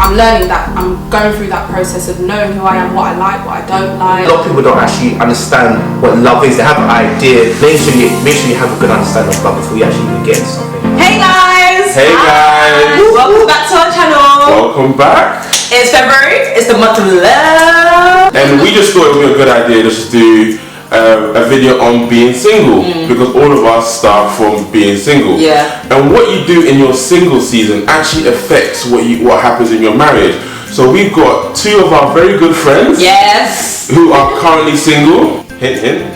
I'm learning that. I'm going through that process of knowing who I am, what I like, what I don't like. A lot of people don't actually understand what love is. They have an idea. Make sure you have a good understanding of love before you actually even get into something. Hey guys! Hey guys! Welcome back to our channel. Welcome back. It's February. It's the month of love. And we just thought it would be a good idea just to do a video on being single, because all of us start from being single. Yeah. And what you do in your single season actually affects what happens in your marriage. So we've got two of our very good friends. Yes. Who are currently single. Hint, hint.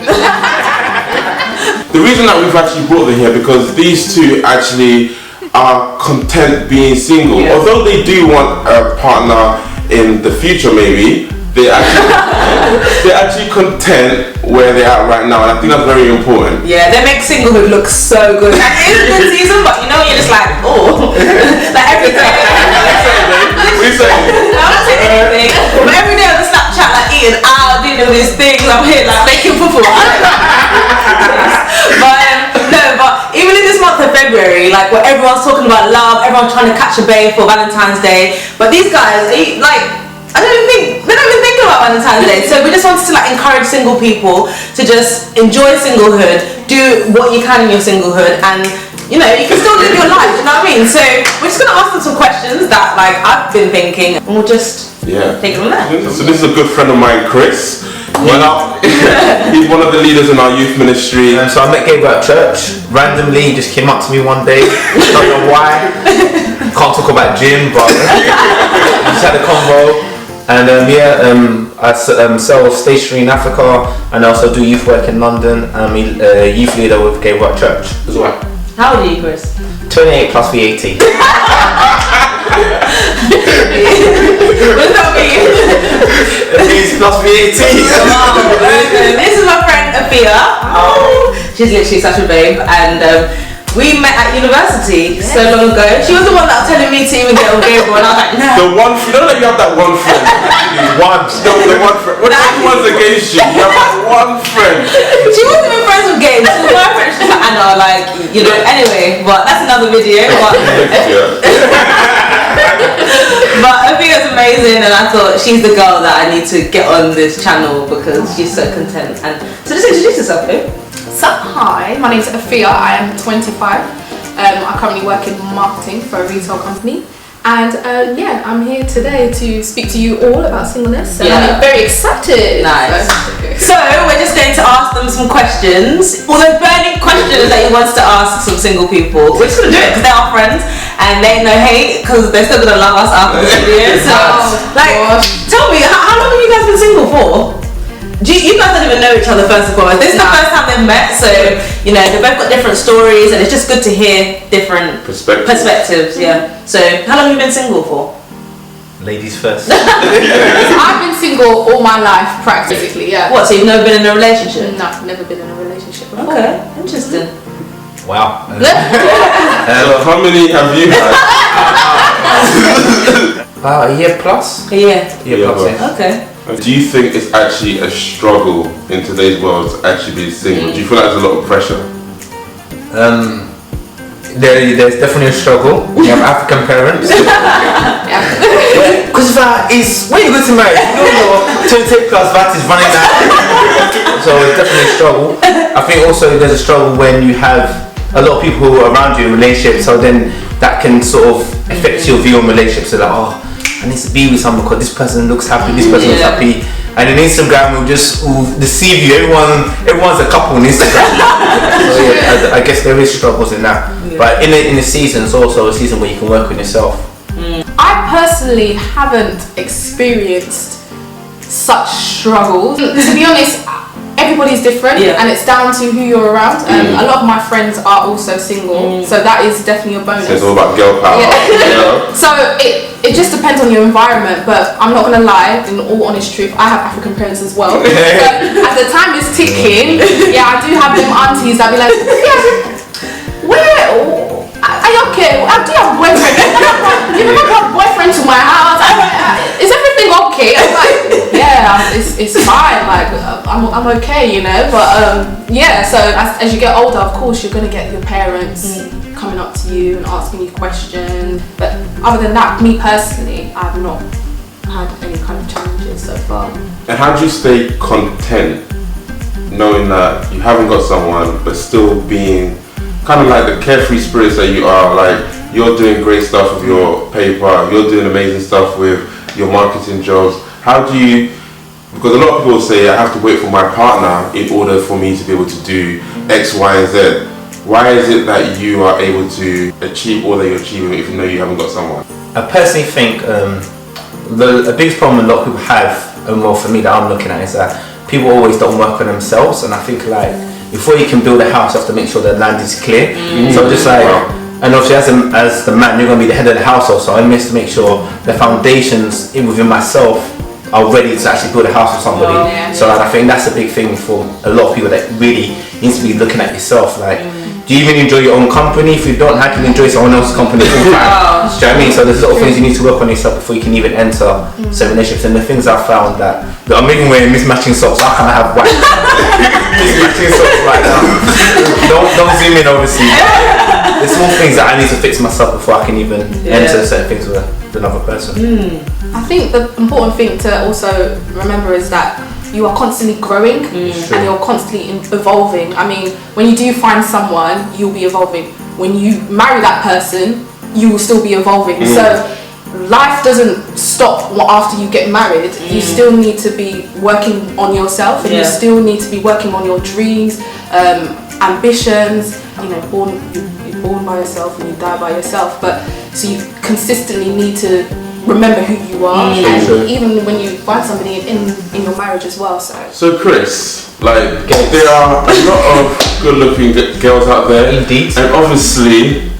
The reason that we've actually brought them here because these two actually are content being single. Yeah. Although they do want a partner in the future, maybe they're actually content where they're at right now, and I think that's very important. Yeah, they make singlehood look so good. And it is a good season, but you know, you're just like, oh, like every day. What are you saying? I'm not saying anything, but every day on the Snapchat, like eating out, doing all these things, I'm here like making fufu. But even in this month of February, like where everyone's talking about love, everyone's trying to catch a babe for Valentine's Day, but these guys, they don't even think about Valentine's Day. So we just wanted to like encourage single people to just enjoy singlehood, do what you can in your singlehood, and you know, you can still live your life, you know what I mean? So we're just gonna ask them some questions that like I've been thinking, and we'll just take it from there. So this is a good friend of mine, Chris. He's one of the leaders in our youth ministry. So I met Gabe at church. Randomly, he just came up to me one day. Don't know why. Can't talk about gym, but we just had a convo. And I sell stationery in Africa, and I also do youth work in London. I'm a youth leader with Gabe at church as well. How old are you, Chris? 28 plus VAT. What does that mean? It means plus VAT. This is my friend Afiah. Oh, she's literally such a babe, and we met at university so long ago. She was the one that was telling me to even get on Gabe, and I was like, no. The one, you know that you have that one friend. The one friend. When everyone's against you, you have that one friend. She wasn't even friends with Gabe. She was my friend. She's like, Anna, like, you know. Anyway, but that's another video. But Afiah's amazing, and I thought she's the girl that I need to get on this channel because she's so content. And so just introduce yourself, babe. So hi, my name is Afiah. I am 25. I currently work in marketing for a retail company, and I'm here today to speak to you all about singleness. And I'm very excited. Nice. So we're just going to ask them some questions, all those burning questions that you want to ask some single people. We're just gonna do it because they're our friends and they ain't no hate because they're still gonna love us after this video. So, tell me, how long have you guys been single for? You guys don't even know each other first of all. This is the first time they've met, so you know they've both got different stories, and it's just good to hear different perspectives. Yeah. So, how long have you been single for? Ladies first. I've been single all my life, practically. Yeah. What? So you've never been in a relationship? No, I've never been in a relationship before. Okay, interesting. Wow. So how many have you had? A year plus. A year. Year plus. Yeah. Okay. Do you think it's actually a struggle in today's world to actually be single? Do you feel like there's a lot of pressure? There's definitely a struggle. We have African parents. Because it's when you go to marriage, you know your 28 plus VAT is running out. So it's definitely a struggle. I think also there's a struggle when you have a lot of people who are around you in relationships, so then that can sort of affect your view on relationships. So like, oh, I need to be with someone because this person looks happy, this person looks happy. And in Instagram will deceive you. Everyone's a couple on Instagram. So yeah, I guess there is struggles in that. Yeah. But in the season, it's also a season where you can work on yourself. I personally haven't experienced such struggles. To be honest, everybody's different, and it's down to who you're around. A lot of my friends are also single, so that is definitely a bonus. So it's all about girl power. Yeah. So it just depends on your environment, but I'm not gonna lie, in all honest truth, I have African parents as well. But as the time is ticking, I do have them aunties that be like, where are you okay? I do have a boyfriend. You never brought a boyfriend to my house. Is everything okay? I'm like, yeah, it's fine. Like I'm okay, you know. But so as you get older, of course, you're gonna get your parents coming up to you and asking you questions. But other than that, me personally, I've not had any kind of challenges so far. And how do you stay content knowing that you haven't got someone but still being kind of like the carefree spirits that you are? Like, you're doing great stuff with your paper, you're doing amazing stuff with your marketing jobs. How do you, because a lot of people say I have to wait for my partner in order for me to be able to do X, Y, and Z. Why is it that you are able to achieve all that you're achieving if you know you haven't got someone? I personally think the biggest problem a lot of people have, and well for me that I'm looking at, is that people always don't work on themselves. And I think like before you can build a house, you have to make sure the land is clear. So just like, and obviously as the man, you're going to be the head of the household, so I need to make sure the foundations within myself are ready to actually build a house with somebody. So I think that's a big thing for a lot of people, that really needs to be looking at yourself. Like, do you even enjoy your own company? If you don't, how can you enjoy someone else's company full time? Do you know what I mean? So there's a lot of things you need to work on yourself before you can even enter certain relationships. And the things I've found that I'm even wearing mismatching socks. How can I have white mismatching socks right now? Don't zoom in, obviously. There's small things that I need to fix myself before I can even enter certain things with another person. I think the important thing to also remember is that you are constantly growing and you're constantly evolving. I mean, when you do find someone, you'll be evolving. When you marry that person, you will still be evolving. So life doesn't stop after you get married. You still need to be working on yourself, and you still need to be working on your dreams, ambitions. You know, you're born by yourself and you die by yourself. But so you consistently need to remember who you are, and even when you find somebody in your marriage as well. So Chris, like, there are a lot of good-looking girls out there. Indeed. And obviously,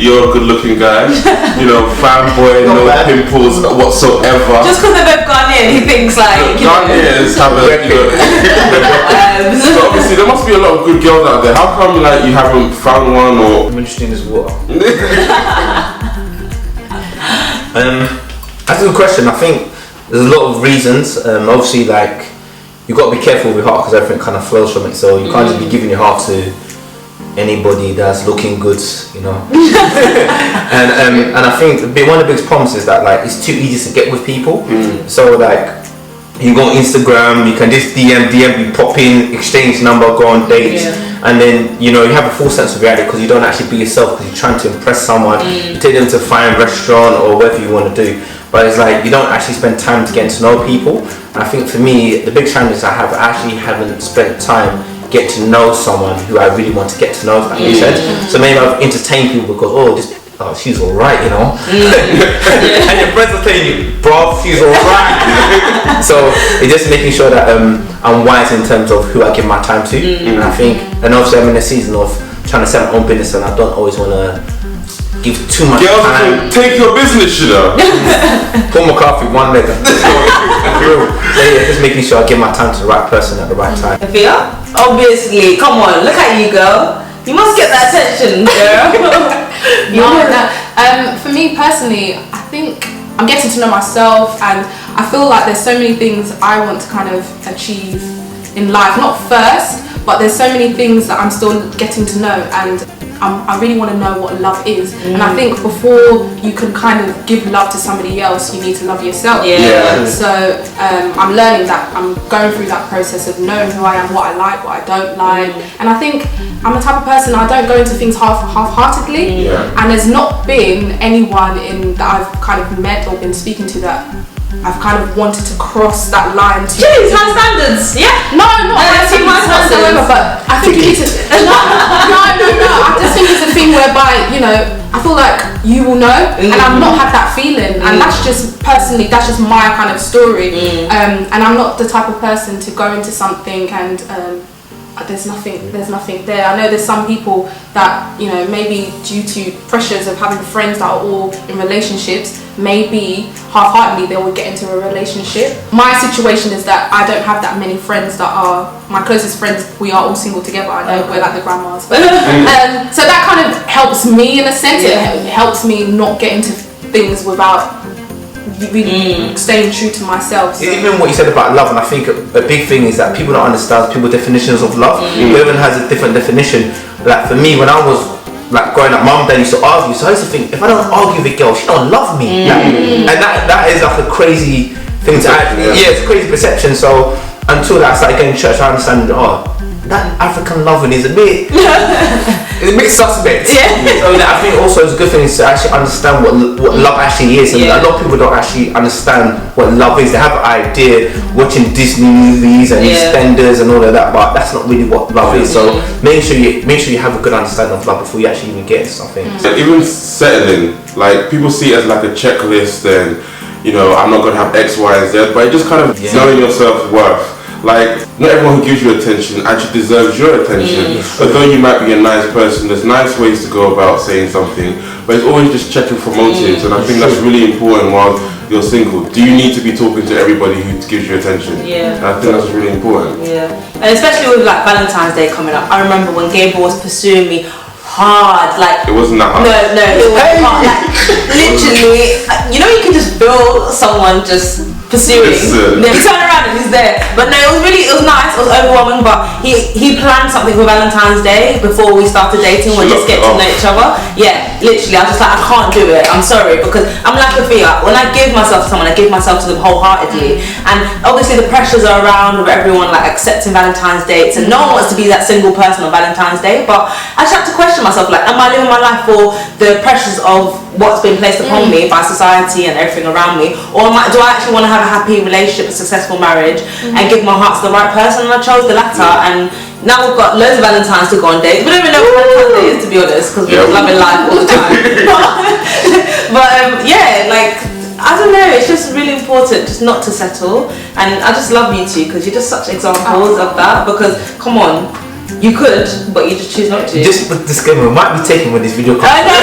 you're a good-looking guy. You know, fanboy, no pimples whatsoever. Just because they're both Ghanaian, he thinks like, Ghanaians have a, so obviously there must be a lot of good girls out there. How come like you haven't found one? Or I'm interested in this water. That's a good question. I think there's a lot of reasons. Obviously, like, you've got to be careful with your heart, because everything kind of flows from it. So you can't just be giving your heart to anybody that's looking good, you know. and I think one of the biggest problems is that like it's too easy to get with people. So like you go on Instagram, you can just DM, you pop in, exchange number, go on dates, and then you know you have a full sense of reality because you don't actually be yourself, because you're trying to impress someone. You take them to a fine restaurant or whatever you want to do, but it's like you don't actually spend time to get to know people. And I think for me, the big challenge I actually haven't spent time get to know someone who I really want to get to know, if that makes sense. So maybe I've entertained people because she's alright, you know. And your friends are telling you, bro, she's alright. So it's just making sure that I'm wise in terms of who I give my time to. And I think, and obviously I'm in a season of trying to set my own business, and I don't always want to give too much girls time. Take your business, you know. Paul McCarthy, one leg. So yeah, just making sure I give my time to the right person at the right time. Afiah? Obviously, come on, look at you, girl. You must get that attention, girl. For me personally, I think I'm getting to know myself, and I feel like there's so many things I want to kind of achieve in life. Not first, but there's so many things that I'm still getting to know, and I really want to know what love is. And I think before you can kind of give love to somebody else, you need to love yourself. So I'm learning that. I'm going through that process of knowing who I am, what I like, what I don't like. And I think I'm the type of person, I don't go into things half-heartedly. And there's not been anyone that I've kind of met or been speaking to that I've kind of wanted to cross that line to. Jeez, high standards, No, not whatsoever, but I think it's no. I just think it's a thing whereby, you know, I feel like you will know, and I've not had that feeling, and that's just personally, that's just my kind of story. And I'm not the type of person to go into something and there's nothing there. I know there's some people that, you know, maybe due to pressures of having friends that are all in relationships, maybe half-heartedly they will get into a relationship. My situation is that I don't have that many friends that are my closest friends. We are all single together. I know we're like the grandmas, but so that kind of helps me in a sense. It helps me not get into things without really staying true to myself. So. Even what you said about love, and I think a big thing is that people don't understand people's definitions of love. Everyone has a different definition. Like for me, when I was like growing up, mum and dad used to argue. So I used to think, if I don't argue with a girl, she don't love me. And that is like a crazy thing to actually. Yeah, it's a crazy perception. So until that I started going to church, I understand. That African loving is a bit suspect. Yeah. So I think also it's a good thing is to actually understand what love actually is, and a lot of people don't actually understand what love is. They have an idea watching Disney movies and EastEnders and all of that, but that's not really what love is. So make sure you have a good understanding of love before you actually even get into something. Even settling, like people see it as like a checklist, and I'm not gonna have X, Y, and Z, but it just kind of knowing your self-worth. Like, not everyone who gives you attention actually deserves your attention. Although you might be a nice person, there's nice ways to go about saying something, but it's always just checking for motives, and I think that's really important while you're single. Do you need to be talking to everybody who gives you attention? And I think that's really important. And especially with like Valentine's Day coming up, I remember when Gabe was pursuing me hard, like it wasn't that hard. No, it was hard. Like literally, you can just feel someone just pursuing. You turn around and he's there. But no, it was nice. It was overwhelming. But he planned something for Valentine's Day before we started dating. We'll just get to know each other. Yeah, literally. I was just like, I can't do it. I'm sorry, because I'm like Afiah. When I give myself to someone, I give myself to them wholeheartedly. And obviously the pressures are around with everyone like accepting Valentine's dates, and no one wants to be that single person on Valentine's Day. But I just have to question myself, like, am I living my life for the pressures of what's been placed upon me by society and everything around me, or do I actually want to have a happy relationship, a successful marriage, and give my heart to the right person? And I chose the latter, and now we've got loads of Valentines to go on dates. We don't even know what Valentine's Day is, to be honest, because we're loving life all the time. but like, I don't know, it's just really important just not to settle. And I just love you two, because you're just such examples of that. Because come on, you could, but you just choose not to. Just put disclaimer, we might be taken when this video comes. I know.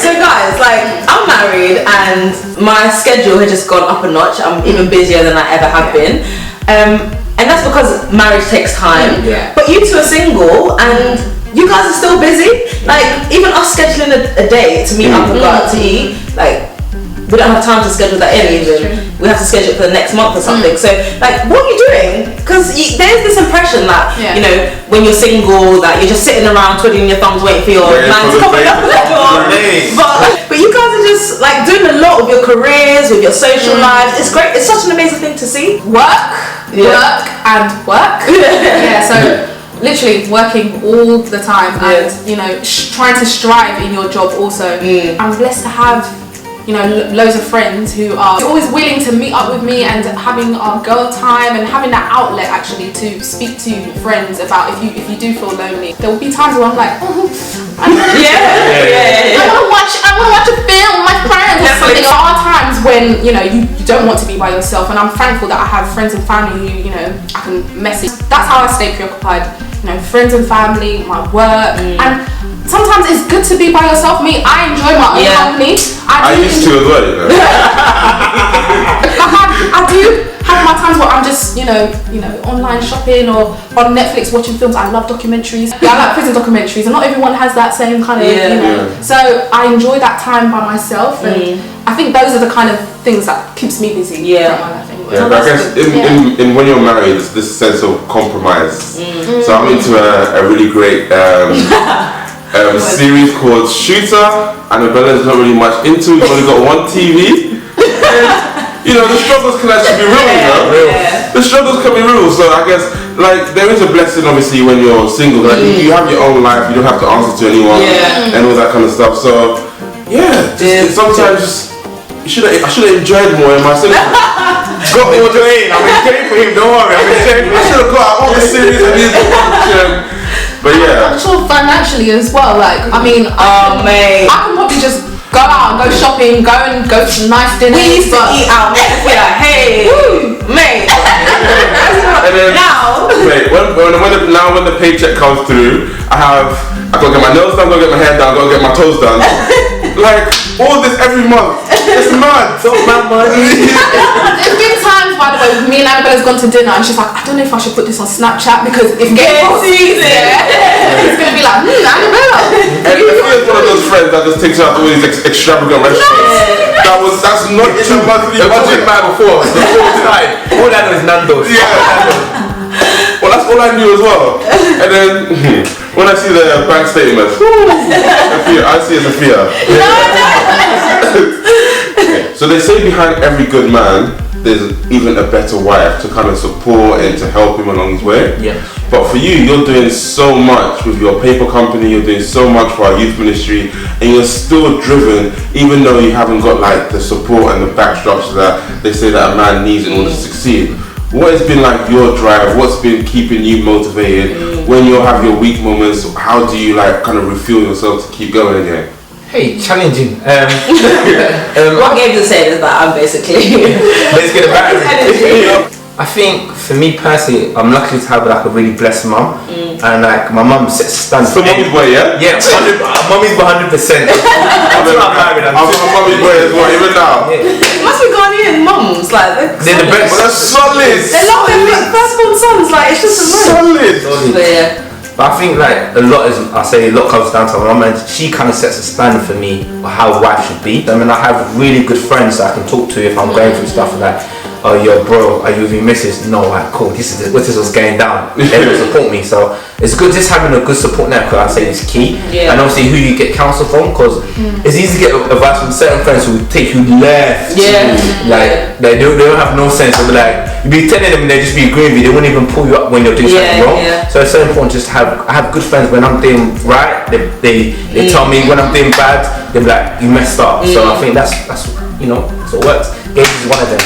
So guys, like, I'm married and my schedule has just gone up a notch. I'm even busier than I ever have been. And that's because marriage takes time. But you two are single and you guys are still busy. Like, even us scheduling a day to meet up and go out to eat, like, we don't have time to schedule that in even. We have to schedule it for the next month or something. So, like, what are you doing? Because there's this impression that, when you're single, that you're just sitting around twiddling your thumbs waiting for your man to come up the door. But you guys are just, like, doing a lot with your careers, with your social lives. It's great. It's such an amazing thing to see. Work. So literally working all the time and, trying to strive in your job also. I'm blessed to have loads of friends who are always willing to meet up with me and having our girl time and having that outlet actually to speak to friends about if you do feel lonely. There will be times where I'm like, I want to watch a film with my friends or something. There are times when you don't want to be by yourself, and I'm thankful that I have friends and family who I can message. That's how I stay preoccupied. Friends and family, my work, and sometimes it's good to be by yourself. I enjoy my own company. I used to as well, I do have my times where I'm just, online shopping or on Netflix watching films. I love documentaries. I like prison documentaries, and not everyone has that same kind of, So I enjoy that time by myself, and I think those are the kind of things that keeps me busy. Throughout my life. But I guess in when you're married, it's this sense of compromise. So I'm into a really great series called Shooter. Annabella's not really much into. We've only got one TV. The struggles can actually be real. The struggles can be real. So I guess there is a blessing obviously when you're single. Like you have your own life. You don't have to answer to anyone and all that kind of stuff. So sometimes I should have enjoyed more in my single. Got more doing. I'm enjoying for him. Don't worry. I'm enjoying. I should have got out all the series and these. But I'm sure financially as well. Like, I mean, I can probably just go out and go shopping, go to nice dinners. We used to eat out. We're like, hey, mate. And then, when the paycheck comes through, I gotta get my nails done, gotta get my hair done, gotta get my toes done. Like all this every month. It's mad. So mad money. There's been times, by the way, me and Annabella's gone to dinner and she's like, I don't know if I should put this on Snapchat because if Gabe sees it, it's gonna be like, Annabella. And Afiah's one of those friends that just takes her out to all these extravagant restaurants. That's not your monthly budget. Before tonight. All that is Nando's. Well, that's all I knew as well. And then when I see the bank statements, I see it as a fear. So they say behind every good man, there's even a better wife to kind of support and to help him along his way. Yeah. But for you, you're doing so much with your paper company, you're doing so much for our youth ministry, and you're still driven, even though you haven't got like the support and the back structure that they say that a man needs in order to succeed. What has been like your drive? What's been keeping you motivated? When you have your weak moments, how do you like kind of refuel yourself to keep going again? Hey, challenging. What Gabe is saying is that I'm basically Let's get it back. energy. I think for me personally, I'm lucky to have like a really blessed mum, and like my mum sets standards. So mommy's boy, yeah? Yeah, mummy's 100%. Until I'm married, I'm mommy's boy as well, even now. Yeah. Must be Ghanaian mums, like They're the best. But that's solid. They love their firstborn sons, like it's just amazing. Solid. But yeah. But I think like a lot comes down to my mum, and she kind of sets a standard for me of how a wife should be. I mean, I have really good friends that I can talk to if I'm going through stuff like, oh yo bro, are you with your missus? No, like cool, this is what's going down. They will support me, so it's good just having a good support network. I say is key. Yeah. And obviously who you get counsel from, because it's easy to get advice from certain friends who take you left. Yeah. Like they don't have no sense of like you be telling them and they just be agreeing with you. They won't even pull you up when you're doing something wrong. Yeah. So it's so important just to have. I have good friends when I'm doing right. They tell me when I'm doing bad. They're like you messed up. So I think that's you know, so it works. Gabe is one of them.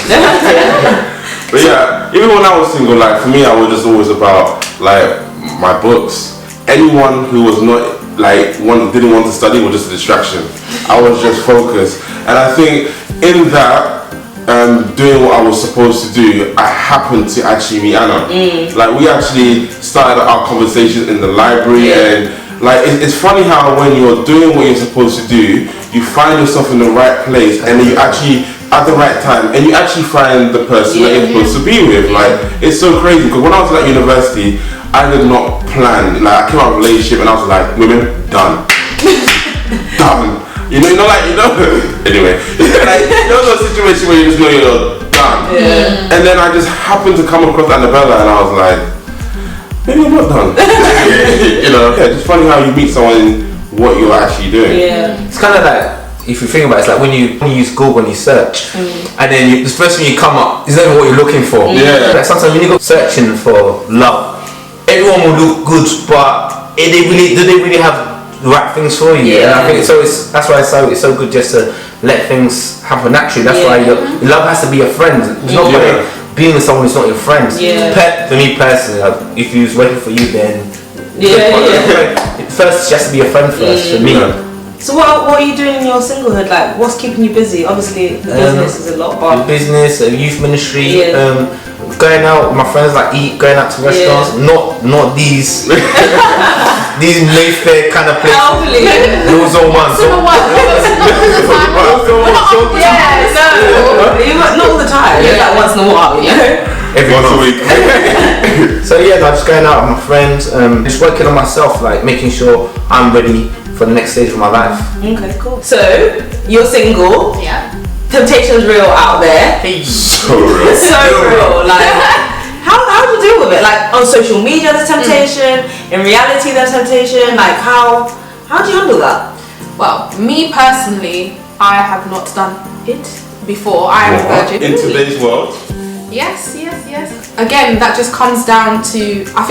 But yeah, even when I was single, like for me, I was just always about like my books. Anyone who was not like didn't want to study was just a distraction. I was just focused, and I think in that doing what I was supposed to do, I happened to actually meet Anna. Like we actually started our conversation in the library, and like it's funny how when you're doing what you're supposed to do, you find yourself in the right place, and then you actually at the right time, and you actually find the person that you're supposed to be with. Like it's so crazy because when I was at university, I did not plan. Like I came out of a relationship and I was like, women, done. Done. You know, anyway, like those situations where you just know you're done. Yeah. And then I just happened to come across Annabella, and I was like, maybe I'm not done. You know, it's funny how you meet someone in what you're actually doing. Yeah. It's kind of like, if you think about it, it's like when you use Google and you search, and then the first thing you come up is not even what you're looking for. Yeah. Like sometimes when you go searching for love, everyone will look good, but do they really have the right things for you? Yeah. And I think that's why it's so good just to let things happen naturally. That's why your love has to be a friend. It's not being with someone who's not your friend. Yeah. For me personally, like, if he was working for you, then first she has to be a friend first for me. So what are you doing in your singlehood? Like, what's keeping you busy? Obviously, the business is a lot, but business, youth ministry, going out with my friends, like going out to restaurants, not these these Mayfair kind of places. Those are ones. Not all the time. Like once in a while, you know. Once a week. So just going out with my friends, just working on myself, like making sure I'm ready for the next stage of my life. Okay, cool. So you're single. Yeah. Temptation's real out there. So real. So real. Like, how do you deal with it? Like on social media, there's temptation. In reality, there's temptation. Like how do you handle that? Well, me personally, I have not done it before. I am a virgin. In today's world. Yes. Again, that just comes down to, I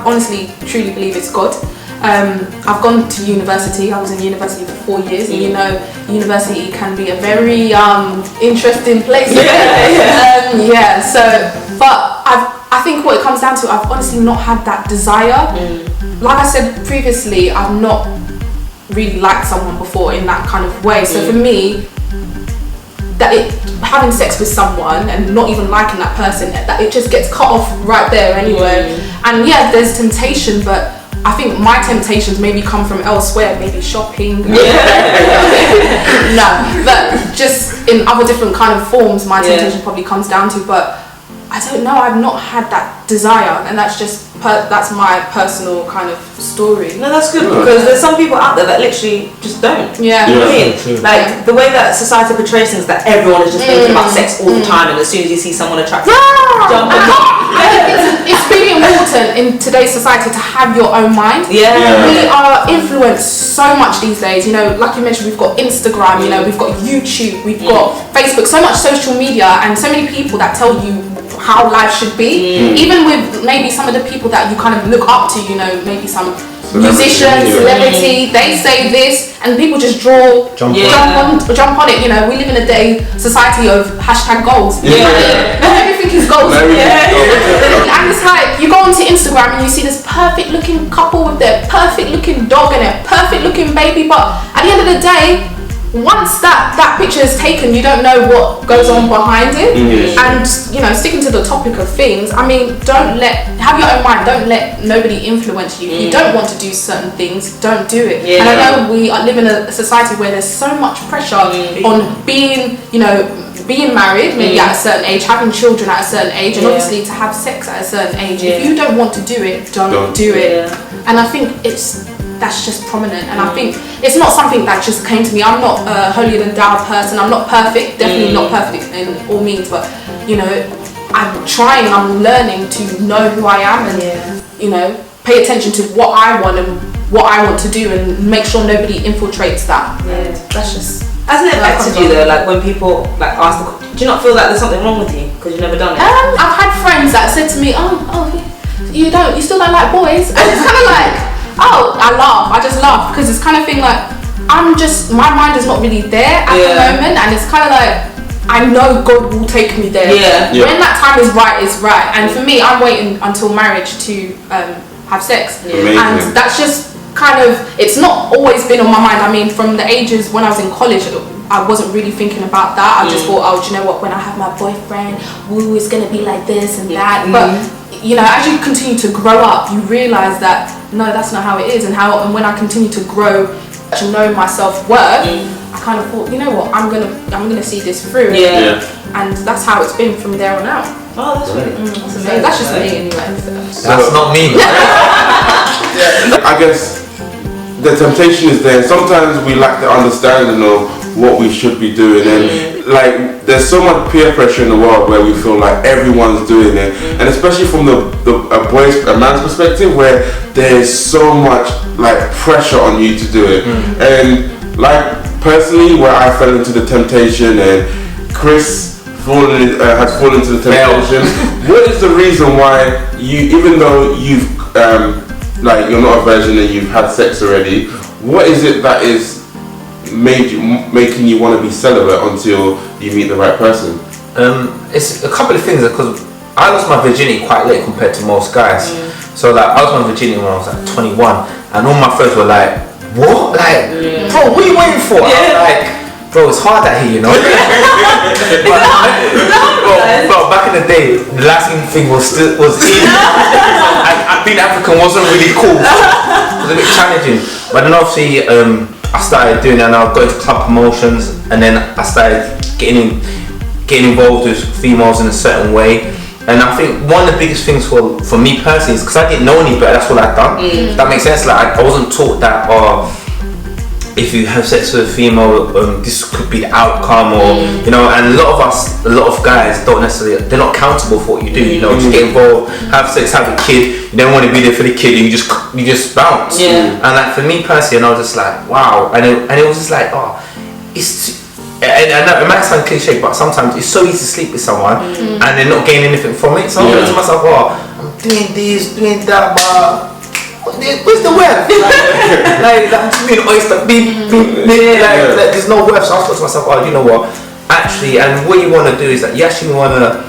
honestly, truly believe it's God. I've gone to university. I was in university for 4 years, and you know, university can be a very interesting place. But I think what it comes down to, I've honestly not had that desire. Like I said previously, I've not really liked someone before in that kind of way. So for me, having sex with someone and not even liking that person, that it just gets cut off right there anyway. And there's temptation, but I think my temptations maybe come from elsewhere, maybe shopping. No, but just in other different kind of forms, my temptation probably comes down to. But I don't know. I've not had that desire, and that's just that's my personal kind of story. No, that's good because there's some people out there that literally just don't. Yeah. You know what I mean? Like the way that society portrays things, that everyone is just thinking about sex all the time, and as soon as you see someone attractive, jump on. I think it's really important in today's society to have your own mind. Yeah. We are influenced so much these days. You know, like you mentioned, we've got Instagram. You know, we've got YouTube, we've got Facebook. So much social media, and so many people that tell you how life should be. Even with maybe some of the people that you kind of look up to, you know, maybe some musicians, celebrity, they say this, and people just jump on it. You know, we live in a society of #goals. Everything is goals. And it's like you go onto Instagram and you see this perfect looking couple with their perfect looking dog and their perfect looking baby, but at the end of the day, once that picture is taken, you don't know what goes on behind it. And you know, sticking to the topic of things, I mean, have your own mind. Don't let nobody influence you. If you don't want to do certain things, don't do it. And I know we live in a society where there's so much pressure on being, you know, being married maybe at a certain age, having children at a certain age, and obviously to have sex at a certain age. If you don't want to do it, don't do it. And I think that's just prominent, and I think it's not something that just came to me. I'm not a holier than thou person. I'm not perfect, definitely not perfect in all means, but you know, I'm learning to know who I am, and you know, pay attention to what I want and what I want to do, and make sure nobody infiltrates that. That's just. Hasn't it affected you though? Like when people like ask, do you not feel like there's something wrong with you because you've never done it? I've had friends that said to me, you still don't like boys, and it's kind of like. I just laugh because it's kind of thing like my mind is not really there at the moment, and it's kind of like I know God will take me there. When that time is right, it's right. And for me, I'm waiting until marriage to have sex, and that's just kind of, it's not always been on my mind. I mean, from the ages when I was in college, I wasn't really thinking about that. I just thought, do you know what? When I have my boyfriend, woo, it's gonna be like this and that. But you know, as you continue to grow up, you realise that no, that's not how it is. And when I continue to grow, to know my self-worth, I kind of thought, you know what, I'm gonna see this through. And that's how it's been from there on out. Oh, that's really amazing. That's just me anyway. That's not me. I guess the temptation is there. Sometimes we lack the understanding of what we should be doing, and like there's so much peer pressure in the world where we feel like everyone's doing it, and especially from a man's perspective, where there's so much like pressure on you to do it. And like personally, where I fell into the temptation, and Chris has fallen into the temptation. What is the reason why you, even though you've like you're not a virgin and you've had sex already, what is it that is making you want to be celibate until you meet the right person? It's a couple of things, because I lost my virginity quite late compared to most guys. So like I lost my virginity when I was like 21, and all my friends were like, what? Like, bro, what are you waiting for? I'm like, bro, it's hard out here, you know. But back in the day, the lasting thing was in. And being African wasn't really cool. It was a bit challenging. But then obviously, I started doing that, and I got into club promotions, and then I started getting involved with females in a certain way. And I think one of the biggest things for me personally is because I didn't know any better. That's what I'd done. That makes sense. Like I wasn't taught that, if you have sex with a female, this could be the outcome, or you know. And a lot of guys don't necessarily, they're not accountable for what you do. You know, just get involved, have sex, have a kid. You don't want to be there for the kid, and you just bounce. And like for me personally, and I was just like, wow. And it was just like, and I know it might sound cliche, but sometimes it's so easy to sleep with someone and they're not getting anything from it. So I'm thinking to myself, I'm doing this, doing that, but where's the worth? like I'm just being oyster, like there's no worth. So I thought to myself, you know what? Actually, and what you want to do is that you actually want to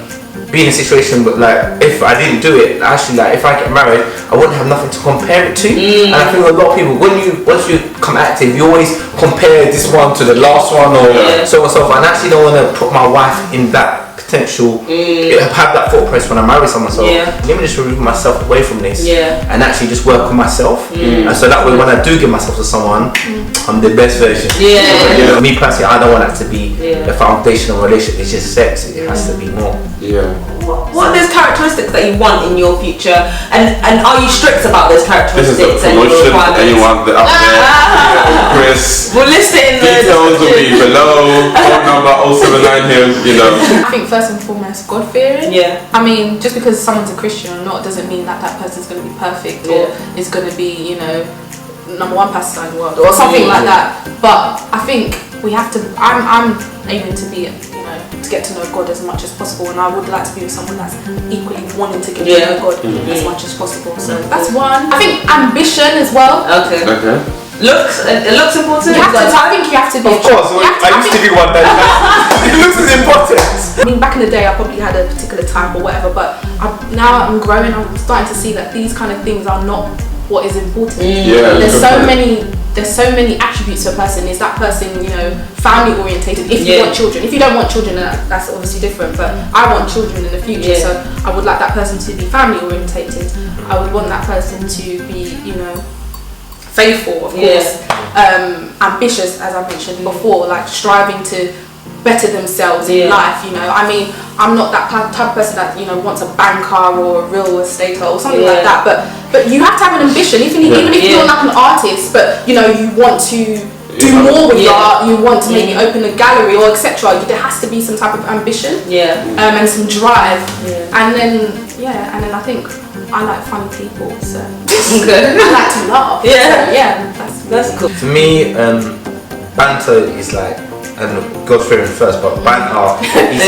be in a situation, but like if I didn't do it, actually, like if I get married, I wouldn't have nothing to compare it to. And I think a lot of people, once you become active, you always compare this one to the last one, or so and so forth. And I actually don't want to put my wife in that potential, have that thought process when I marry someone. So let me just remove myself away from this and actually just work on myself. And so that way, when I do give myself to someone, I'm the best version. So, you know, me personally, I don't want that to be the foundation of a relationship. It's just sex. It has to be more. Yeah. What are those characteristics that you want in your future, and are you strict about those This characteristics is a and your promotion. requirements? Anyone out there, Chris. We'll list it in the Details will be below. Phone number 079 him. You know. I think first and foremost, God fearing. Yeah. I mean, just because someone's a Christian or not doesn't mean that that person's going to be perfect or is going to be, you know, number one pastor in the world or something like that. But I think we have to. I'm aiming to be, you know, to get to know God as much as possible, and I would like to be with someone that's equally wanting to get to know God as much as possible. So that's one. I think ambition as well. Okay. Okay. It looks important. You have to, I think you have to be. Of course, I used to be one that it looks as important. I mean, back in the day, I probably had a particular type or whatever, but now I'm growing. I'm starting to see that these kind of things are not what is important. Yeah. There's so many attributes to a person. Is that person, you know, family orientated? If you want children, if you don't want children, that's obviously different. But I want children in the future, so I would like that person to be family orientated. I would want that person to be, you know, faithful, of course, ambitious, as I mentioned before, like striving to better themselves in life. You know, I mean, I'm not that type of person that, you know, wants a banker or a real estate or something like that. But you have to have an ambition, even if you're like an artist, but you know, you want to do more with your art. You want to maybe open a gallery or etc. There has to be some type of ambition, and some drive, and then I think I like funny people, so I like to laugh. That's cool. For me, banter is like, God fearing first, but banter is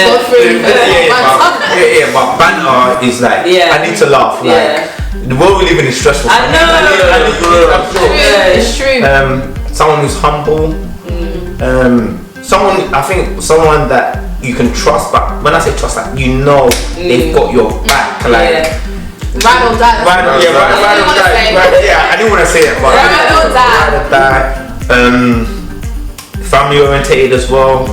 but banter is like, I need to laugh. Like the world we live in is stressful. I know. It's true. Someone who's humble. Someone that you can trust. But when I say trust, like, you know, they've got your back. Like. Ride or die. Ride or die. I didn't want to say it, but ride or die. Family orientated as well.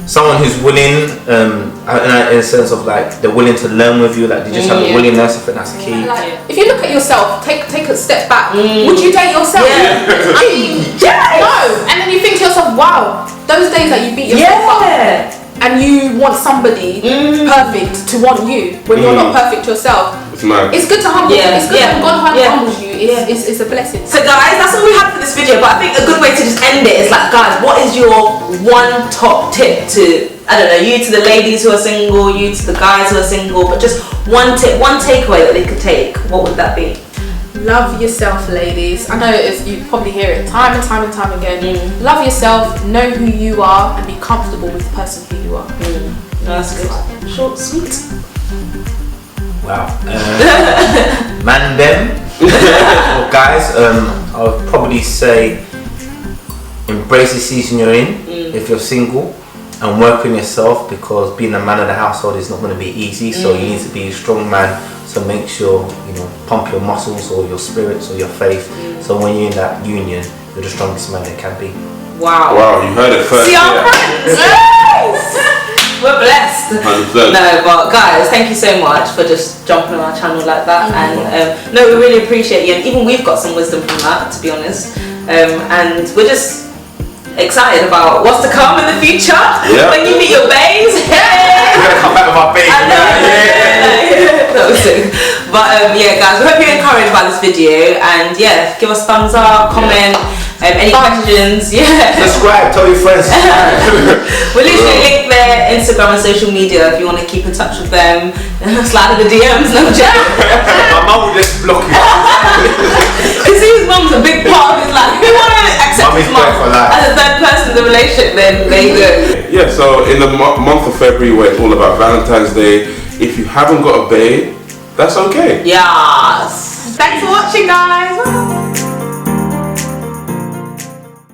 Someone who's willing, in a sense of like they're willing to learn with you. Like they just have a willingness. I think that's the key. Like, if you look at yourself, take a step back. Would you date yourself? I mean, no. And then you think to yourself, wow, those days that you beat yourself up. And you want somebody perfect to want you when you're not perfect yourself. It's good to humble. It's good when God humbles you. It's a blessing. So guys, that's all we had for this video. But I think a good way to just end it is like, guys, what is your one top tip to, I don't know, you to the ladies who are single, you to the guys who are single, but just one tip, one takeaway that they could take. What would that be? Love yourself, ladies. I know you probably hear it time and time again. Love yourself, know who you are, and be comfortable with the person who you are. That's good. Short, sweet. Wow. Man, them. Well, guys, I would probably say embrace the season you're in if you're single, and work on yourself, because being a man of the household is not going to be easy. So you need to be a strong man. So make sure, you know, pump your muscles or your spirits or your faith. So when you're in that union, you're the strongest man there can be. Wow. Wow, you heard it first. See our friends. Yes. We're blessed. 100%. No, but guys, thank you so much for just jumping on our channel like that. And no, we really appreciate you. And even we've got some wisdom from that, to be honest. And we're just excited about what's to come in the future. When you meet your babes. We're gonna come back with our baby. I know. That was sick. But yeah, guys, we hope you're encouraged by this video, and give us thumbs up, comment, any questions, subscribe, tell your friends. We'll literally link their Instagram and social media if you want to keep in touch with them. Slide in the DMs, no joke. My mum will just block you. Because his mum's a big part of his life. If you want to accept his mum as a third person in the relationship, then there you go. Yeah, so in the month of February, where it's all about Valentine's Day, if you haven't got a babe, that's okay. Yes. Thanks for watching, guys.